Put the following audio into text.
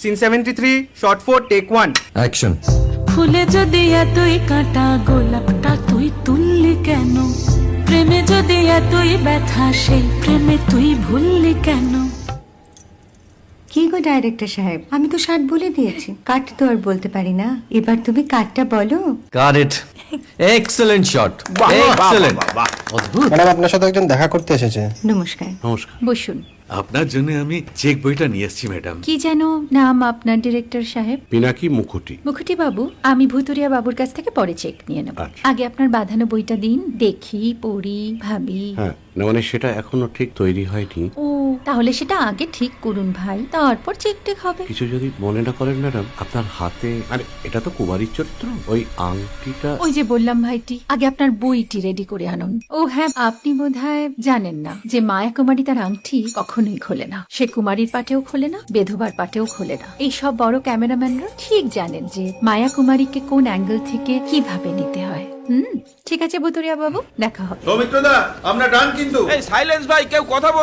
Scene 73, short 4, take 1। Action. ফুলে যদি এতই কাঁটা গোলাপটা তুই তুললি কেন? প্রেমে যদি এতই ব্যথা সেই প্রেমে তুই ভুললি কেন? কি গো ডাইরেক্টর সাহেব, আমি তো 60 বলে দিয়েছি, কাট তো আর বলতে পারি না, এবার তুমি কাটটা বলো। Got it. Excellent shot, excellent. অদ্ভুত। ম্যাডাম, আপনার সাথে একজন দেখা করতে এসেছে। নমস্কার। নমস্কার। বসুন। আপনার জন্য আমি চেক বইটা নিয়ে এসেছি ম্যাডাম। কি যেন নাম আপনার ডিরেক্টর সাহেব? পিনাকি মুখোটি। মুখুটি বাবু, আমি ভুতুরিয়া বাবুর কাছ থেকে পরে চেক নিয়ে নেব। আচ্ছা। আগে আপনার বাঁধানো বইটা দিন, দেখি, পড়ি, ভাবি। হ্যাঁ, না মানে সেটা এখনো ঠিক তৈরি হয়নি। ও, তাহলে সেটা আগে ঠিক করুন ভাই, তারপর চেক টেক হবে। কিছু যদি মনে না করেন ম্যাডাম, আপনার হাতে, আরে এটা তো কুমারীর চরিত্র, ওই আংটিটা। ওই যে বললাম ভাইটি, আগে আপনার বইটি রেডি করে আনুন। ও হ্যাঁ, আপনি বোধহয় জানেন না যে মায়া কুমারী তার আংটি কখনোই খোলে না। সে কুমারীর পাটেও খোলে না, বেধবার পাটেও খোলে না। এই সব বড় ক্যামেরাম্যানরা ঠিক জানেন যে মায়া কুমারীকে কোন অ্যাঙ্গেল থেকে কিভাবে নিতে হয়। ঠিক আছে ভুতুরিয়া বাবু, দেখা হবে। সৌমিত্রদা, আমরা ডান কিন্তু। এই সাইলেন্স ভাই, কেউ কথা বল।